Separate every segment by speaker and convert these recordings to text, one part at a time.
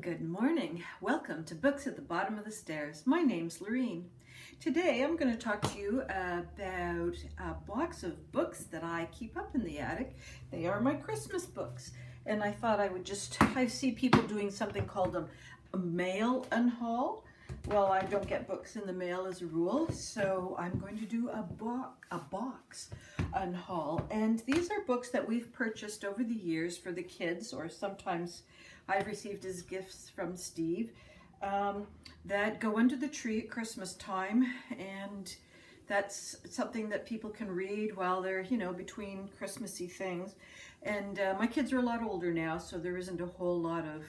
Speaker 1: Good morning. Welcome to Books at the Bottom of the Stairs. My name's Lorene. Today I'm going to talk to you about a box of books that I keep up in the attic. They are my Christmas books. And I thought I see people doing something called a mail unhaul. Well, I don't get books in the mail as a rule, so I'm going to do a box unhaul. And these are books that we've purchased over the years for the kids, or sometimes I've received as gifts from Steve, that go under the tree at Christmas time, and that's something that people can read while they're, between Christmassy things. And my kids are a lot older now, so there isn't a whole lot of,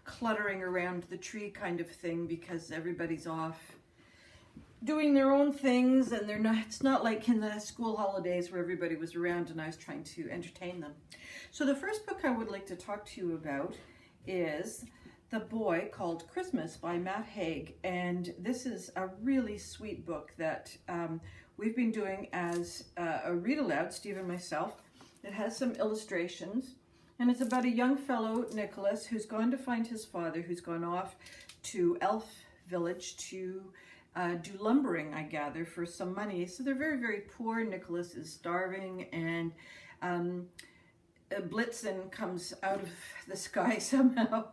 Speaker 1: cluttering around the tree kind of thing, because everybody's off doing their own things, and it's not like in the school holidays where everybody was around and I was trying to entertain them. So the first book I would like to talk to you about is The Boy Called Christmas by Matt Haig. And this is a really sweet book that we've been doing as a read aloud, Steve and myself. It has some illustrations, and it's about a young fellow, Nicholas, who's gone to find his father, who's gone off to Elf Village to do lumbering, I gather, for some money. So they're very, very poor. Nicholas is starving, and Blitzen comes out of the sky somehow,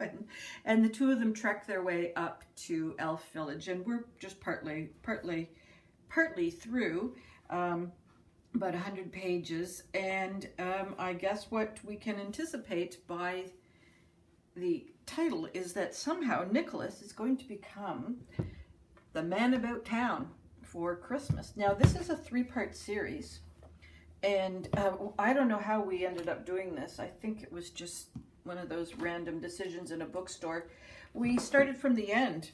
Speaker 1: and the two of them trek their way up to Elf Village, and we're just partly through, about 100 pages, and I guess what we can anticipate by the title is that somehow Nicholas is going to become the man about town for Christmas. Now, this is a 3-part series, and I don't know how we ended up doing this. I think it was just one of those random decisions in a bookstore. We started from the end,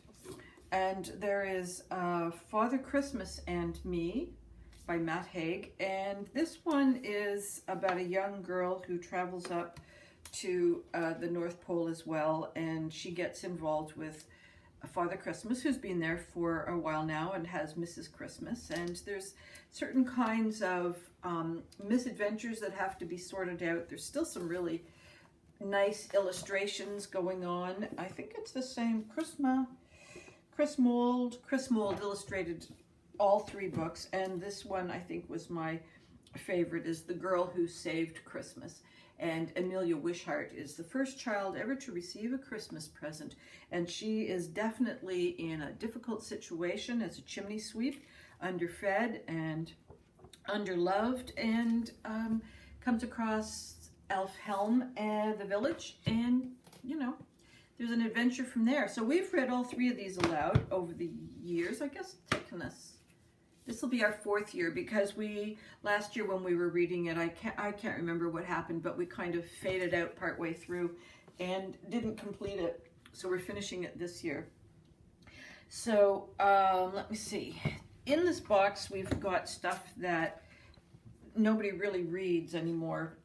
Speaker 1: and there is Father Christmas and Me by Matt Haig, and this one is about a young girl who travels up to the North Pole as well, and she gets involved with Father Christmas, who's been there for a while now and has Mrs. Christmas, and there's certain kinds of misadventures that have to be sorted out. There's still some really nice illustrations going on. I think it's the same Chris Mould illustrated all 3 books, and this one I think was my favorite, is The Girl Who Saved Christmas. And Amelia Wishart is the first child ever to receive a Christmas present, and she is definitely in a difficult situation as a chimney sweep, underfed and underloved, and comes across Elf Helm and the village, and there's an adventure from there. So we've read all 3 of these aloud over the years. I guess this will be our 4th year, because last year when we were reading it, I can't remember what happened, but we kind of faded out partway through and didn't complete it. So we're finishing it this year. So let me see. In this box, we've got stuff that nobody really reads anymore.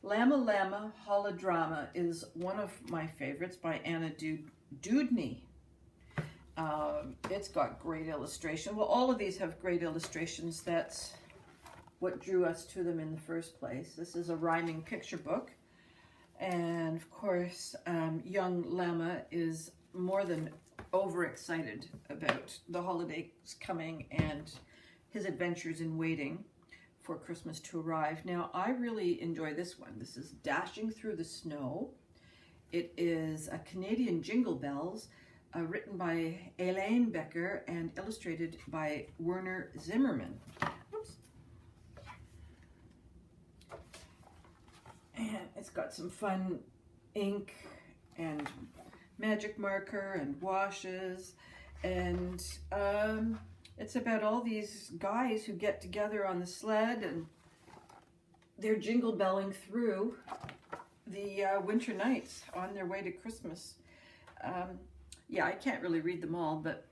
Speaker 1: Llama Llama Holodrama is one of my favorites by Anna Dewdney. It's got great illustration. Well, all of these have great illustrations. That's what drew us to them in the first place. This is a rhyming picture book. And of course, young Llama is more than overexcited about the holidays coming and his adventures in waiting for Christmas to arrive. Now, I really enjoy this one. This is Dashing Through the Snow. It is a Canadian Jingle Bells, written by Elaine Becker and illustrated by Werner Zimmerman. Oops. And it's got some fun ink and magic marker and washes, and it's about all these guys who get together on the sled, and they're jingle belling through the winter nights on their way to Christmas. Yeah, I can't really read them all, but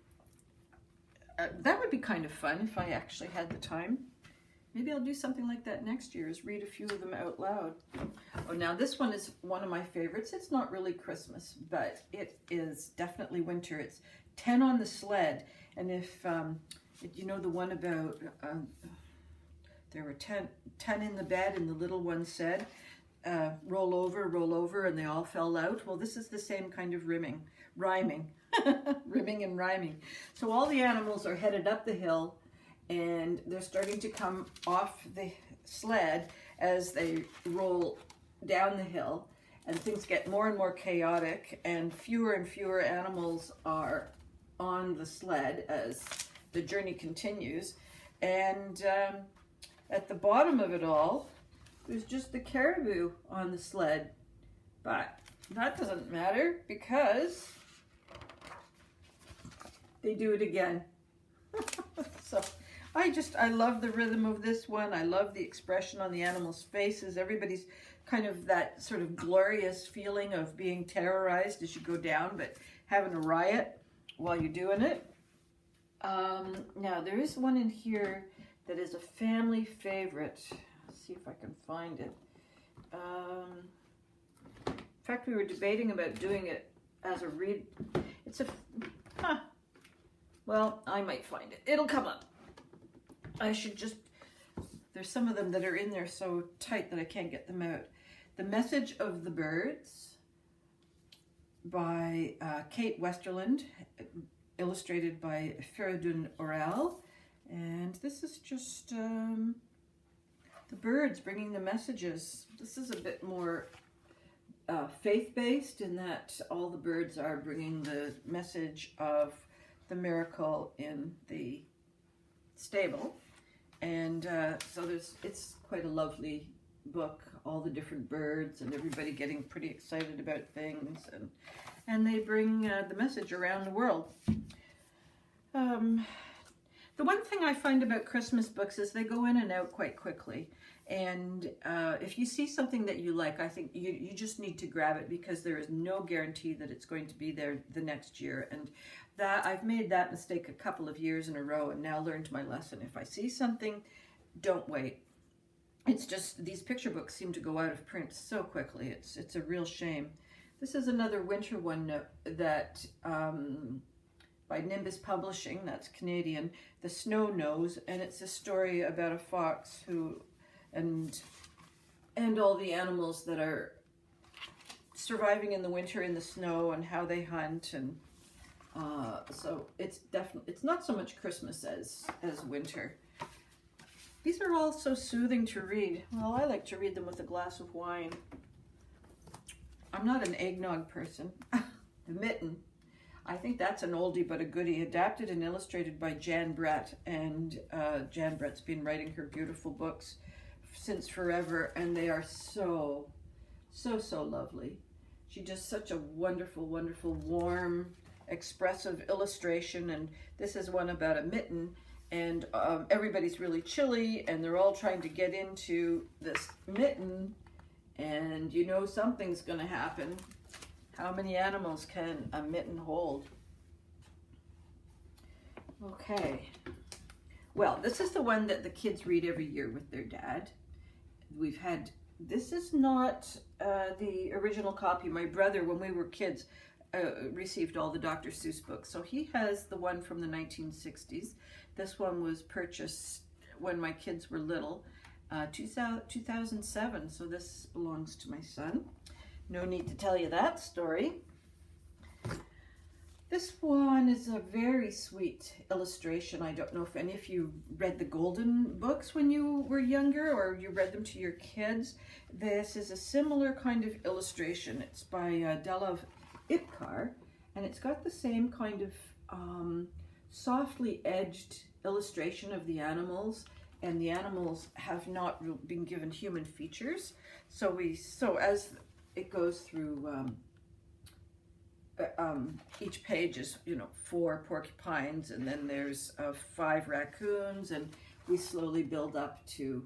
Speaker 1: that would be kind of fun if I actually had the time. Maybe I'll do something like that next year, is read a few of them out loud. Oh, now this one is one of my favorites. It's not really Christmas, but it is definitely winter. It's 10 on the Sled, and if you know the one about there were 10 in the bed and the little one said, roll over, and they all fell out. Well, this is the same kind of rhyming, rimming and rhyming. So all the animals are headed up the hill, and they're starting to come off the sled as they roll down the hill, and things get more and more chaotic, and fewer animals are on the sled as the journey continues. And at the bottom of it all, there's just the caribou on the sled. But that doesn't matter because they do it again. So I love the rhythm of this one. I love the expression on the animals' faces. Everybody's kind of that sort of glorious feeling of being terrorized as you go down, but having a riot while you're doing it. Now there is one in here that is a family favorite. Let's see if I can find it. In fact, we were debating about doing it as a read. It's a, well, I might find it. It'll come up. I should just, there's some of them that are in there so tight that I can't get them out. The Message of the Birds by Kate Westerland, illustrated by Feridun Oral. And this is just the birds bringing the messages. This is a bit more faith-based in that all the birds are bringing the message of the miracle in the stable. And so it's quite a lovely book, all the different birds and everybody getting pretty excited about things, and they bring the message around the world. The one thing I find about Christmas books is they go in and out quite quickly. And if you see something that you like, I think you just need to grab it, because there is no guarantee that it's going to be there the next year. And that I've made that mistake a couple of years in a row, and now learned my lesson. If I see something, don't wait. It's just these picture books seem to go out of print so quickly. It's a real shame. This is another winter one that by Nimbus Publishing, that's Canadian, The Snow Nose, and it's a story about a fox who and all the animals that are surviving in the winter in the snow and how they hunt. And so it's not so much Christmas as winter. These are all so soothing to read. Well, I like to read them with a glass of wine. I'm not an eggnog person. The Mitten, I think that's an oldie but a goodie, adapted and illustrated by Jan Brett. And Jan Brett's been writing her beautiful books since forever, and they are so lovely. She does such a wonderful, warm, expressive illustration. And this is one about a mitten, and everybody's really chilly, and they're all trying to get into this mitten, and you know something's going to happen. How many animals can a mitten hold? Okay. Well, this is the one that the kids read every year with their dad. This is not the original copy. My brother, when we were kids, received all the Dr. Seuss books. So he has the one from the 1960s. This one was purchased when my kids were little, 2007. So this belongs to my son. No need to tell you that story. This one is a very sweet illustration. I don't know if any of you read the Golden books when you were younger, or you read them to your kids. This is a similar kind of illustration. It's by Delav Ipkar, and it's got the same kind of softly edged illustration of the animals, and the animals have not been given human features. So as it goes through, each page is 4 porcupines, and then there's 5 raccoons, and we slowly build up to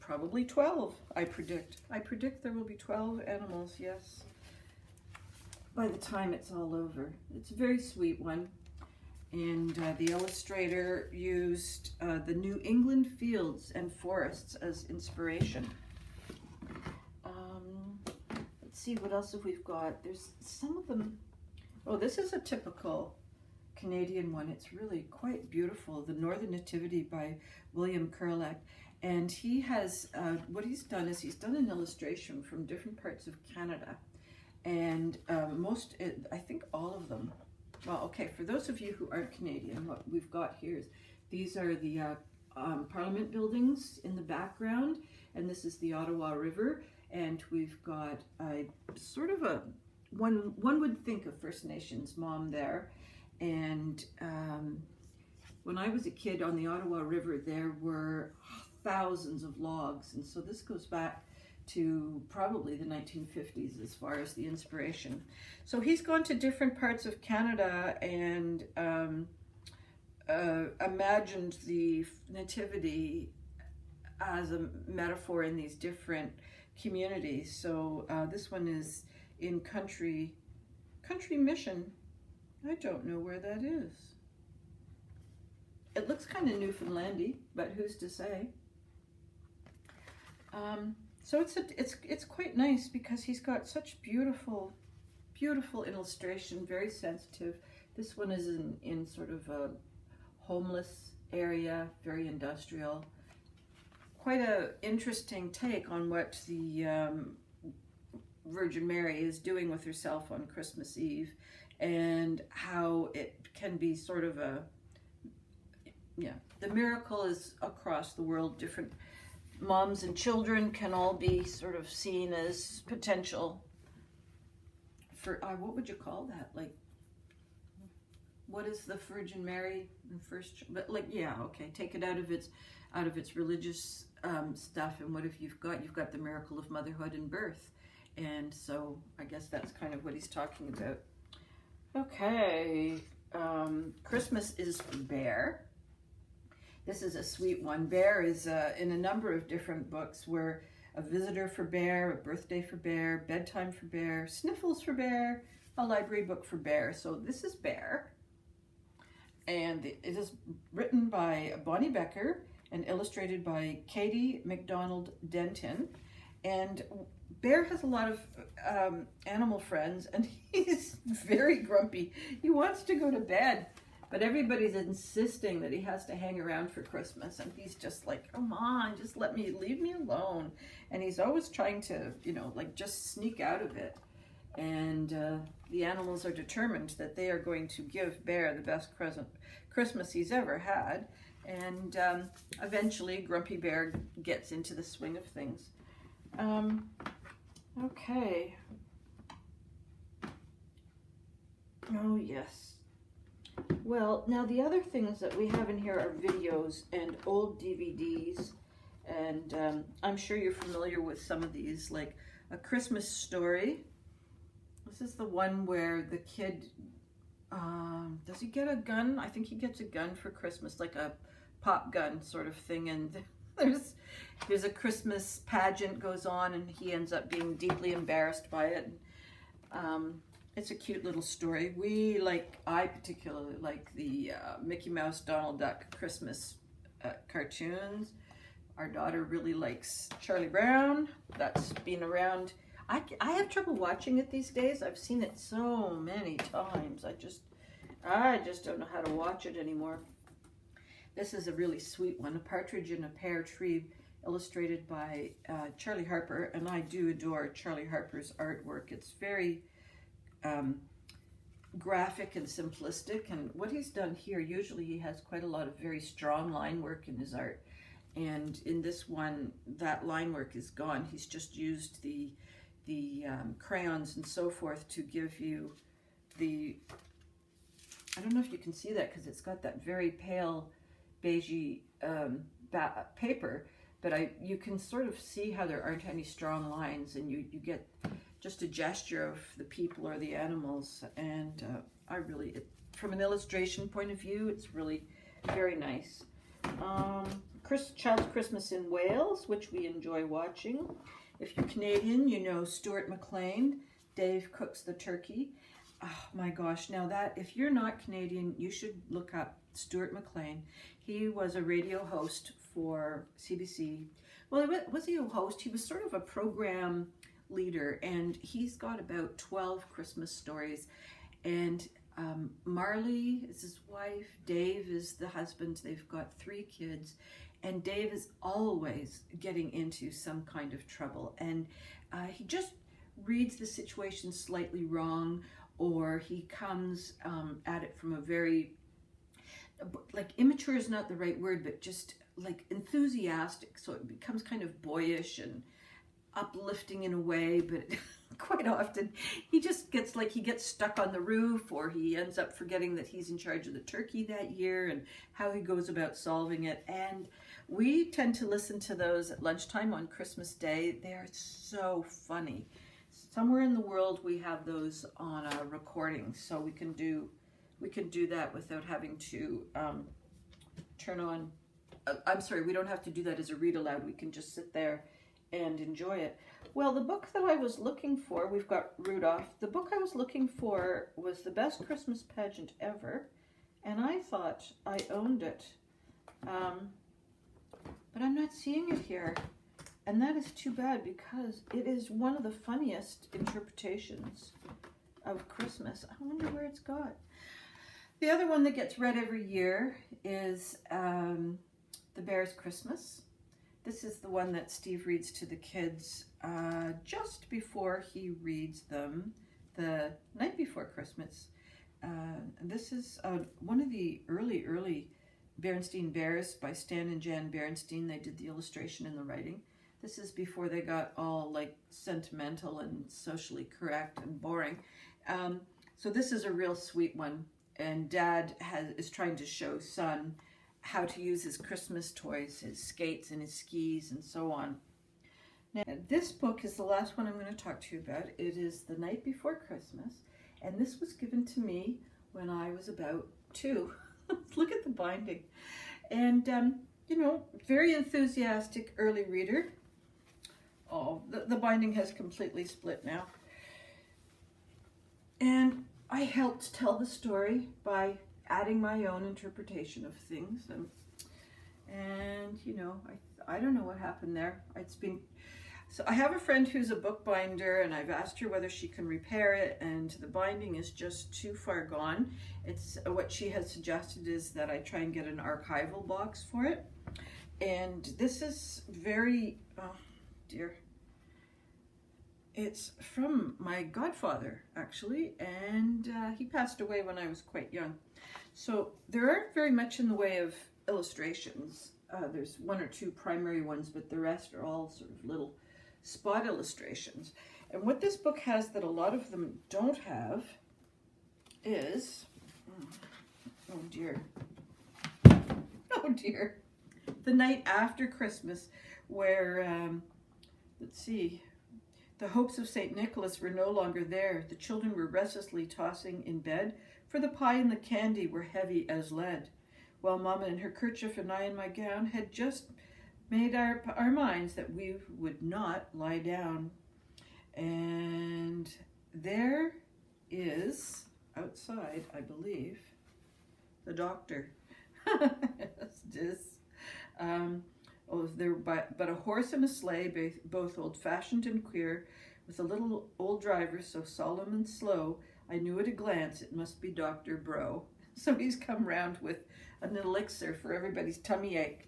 Speaker 1: probably 12. I predict there will be 12 animals, yes, by the time it's all over. It's a very sweet one. And the illustrator used the New England fields and forests as inspiration. Let's see, what else have we got? There's some of them. Oh, this is a typical Canadian one. It's really quite beautiful. The Northern Nativity by William Kurlak. And he has, what he's done is he's done an illustration from different parts of Canada. And I think all of them. Well, okay, for those of you who aren't Canadian, what we've got here is, these are the Parliament buildings in the background, and this is the Ottawa River, and we've got a sort of a, one would think of First Nations mom there. And when I was a kid on the Ottawa River, there were thousands of logs, and so this goes back to probably the 1950s as far as the inspiration. So he's gone to different parts of Canada and imagined the nativity as a metaphor in these different communities. So this one is in Country Mission. I don't know where that is. It looks kind of Newfoundlandy, but who's to say? So it's quite nice because he's got such beautiful illustration, very sensitive. This one is in sort of a homeless area, very industrial. Quite a interesting take on what the Virgin Mary is doing with herself on Christmas Eve, and how it can be sort of a, the miracle is across the world. Different moms and children can all be sort of seen as potential for, what would you call that? Like, what is the Virgin Mary in first? But like, okay, take it out of its religious stuff, and what if you've got the miracle of motherhood and birth, and so I guess that's kind of what he's talking about. Okay, Christmas is for Bear. This is a sweet one. Bear is in a number of different books. We're a visitor for Bear, a birthday for Bear, bedtime for Bear, sniffles for Bear, a library book for Bear. So this is Bear. And it is written by Bonnie Becker and illustrated by Katie MacDonald Denton. And Bear has a lot of animal friends, and he's very grumpy. He wants to go to bed, but everybody's insisting that he has to hang around for Christmas, and he's just like, come on, just leave me alone. And he's always trying to, just sneak out of it. And the animals are determined that they are going to give Bear the best Christmas he's ever had. And eventually Grumpy Bear gets into the swing of things. Okay. Oh, yes. Well, now the other things that we have in here are videos and old DVDs. And I'm sure you're familiar with some of these, like A Christmas Story. This is the one where the kid, does he get a gun? I think he gets a gun for Christmas, like a pop gun sort of thing. And there's a Christmas pageant goes on, and he ends up being deeply embarrassed by it. It's a cute little story. I particularly like the Mickey Mouse, Donald Duck Christmas cartoons. Our daughter really likes Charlie Brown. That's been around. I have trouble watching it these days. I've seen it so many times. I just don't know how to watch it anymore. This is a really sweet one, A Partridge in a Pear Tree, illustrated by Charlie Harper, and I do adore Charlie Harper's artwork. It's very graphic and simplistic, and what he's done here, usually he has quite a lot of very strong line work in his art, and in this one, that line work is gone. He's just used the crayons and so forth to give you the, I don't know if you can see that because it's got that very pale beigey paper, but you can sort of see how there aren't any strong lines, and you get just a gesture of the people or the animals. And from an illustration point of view, it's really very nice. Child's Christmas in Wales, which we enjoy watching. If you're Canadian, you know Stuart McLean, Dave Cooks the Turkey. Oh my gosh, now that, if you're not Canadian, you should look up Stuart McLean. He was a radio host for CBC. Well, was he a host? He was sort of a program leader, and he's got about 12 Christmas stories, and Marley is his wife, Dave is the husband, they've got 3 kids, and Dave is always getting into some kind of trouble, and he just reads the situation slightly wrong, or he comes at it from a very, like, immature is not the right word, but just like enthusiastic, so it becomes kind of boyish and uplifting in a way, but quite often he just gets like, he gets stuck on the roof, or he ends up forgetting that he's in charge of the turkey that year and how he goes about solving it. And we tend to listen to those at lunchtime on Christmas Day. They're so funny. Somewhere in the world we have those on a recording, so we can do that without having to turn on, I'm sorry, we don't have to do that as a read aloud. We can just sit there and enjoy it. Well, the book that I was looking for, we've got Rudolph. The book I was looking for was The Best Christmas Pageant Ever, and I thought I owned it, but I'm not seeing it here, and that is too bad, because it is one of the funniest interpretations of Christmas. I wonder where it's got. The other one that gets read every year is The Bear's Christmas. This is the one that Steve reads to the kids just before he reads them the night before Christmas. This is one of the early Berenstain Bears by Stan and Jan Berenstain. They did the illustration and the writing. This is before they got all like sentimental and socially correct and boring. So this is a real sweet one. And Dad is trying to show son how to use his Christmas toys, his skates and his skis and so on. Now, this book is the last one I'm going to talk to you about. It is The Night Before Christmas, and this was given to me when I was about 2. Look at the binding. And, you know, very enthusiastic early reader. Oh, the binding has completely split now. And I helped tell the story by adding my own interpretation of things, and you know, I don't know what happened there. So I have a friend who's a bookbinder, and I've asked her whether she can repair it, and the binding is just too far gone. It's what she has suggested is that I try and get an archival box for it, and this is very, oh dear. It's from my godfather, actually, and he passed away when I was quite young. So there aren't very much in the way of illustrations. There's 1 or 2 primary ones, but the rest are all sort of little spot illustrations. And what this book has that a lot of them don't have is, oh dear, The Night After Christmas, where, let's see, the hopes of St. Nicholas were no longer there. The children were restlessly tossing in bed, for the pie and the candy were heavy as lead, while Mama in her kerchief and I in my gown had just made our minds that we would not lie down. And there is, outside, I believe, the doctor. But a horse and a sleigh, both old-fashioned and queer, with a little old driver so solemn and slow, I knew at a glance it must be Dr. Bro. So he's come round with an elixir for everybody's tummy ache.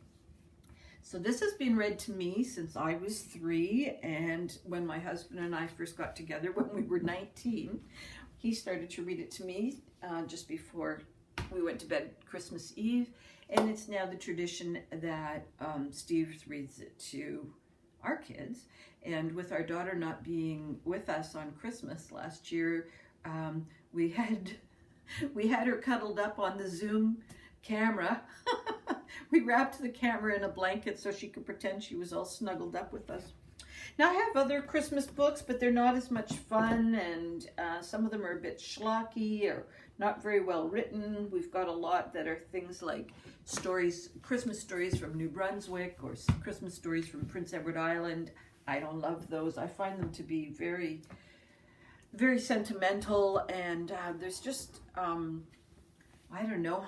Speaker 1: So this has been read to me since I was 3, and when my husband and I first got together when we were 19, he started to read it to me just before we went to bed Christmas Eve. And it's now the tradition that Steve reads it to our kids. And with our daughter not being with us on Christmas last year, we had her cuddled up on the Zoom camera. We wrapped the camera in a blanket so she could pretend she was all snuggled up with us. Now I have other Christmas books, but they're not as much fun, and some of them are a bit schlocky or not very well written. We've got a lot that are things like stories, Christmas stories from New Brunswick or Christmas stories from Prince Edward Island. I don't love those. I find them to be very, very sentimental, and there's just, I don't know,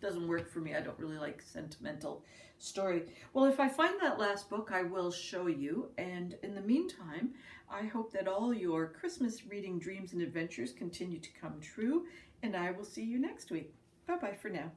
Speaker 1: doesn't work for me. I don't really like sentimental story. Well, if I find that last book, I will show you. And in the meantime, I hope that all your Christmas reading dreams and adventures continue to come true, and I will see you next week. Bye-bye for now.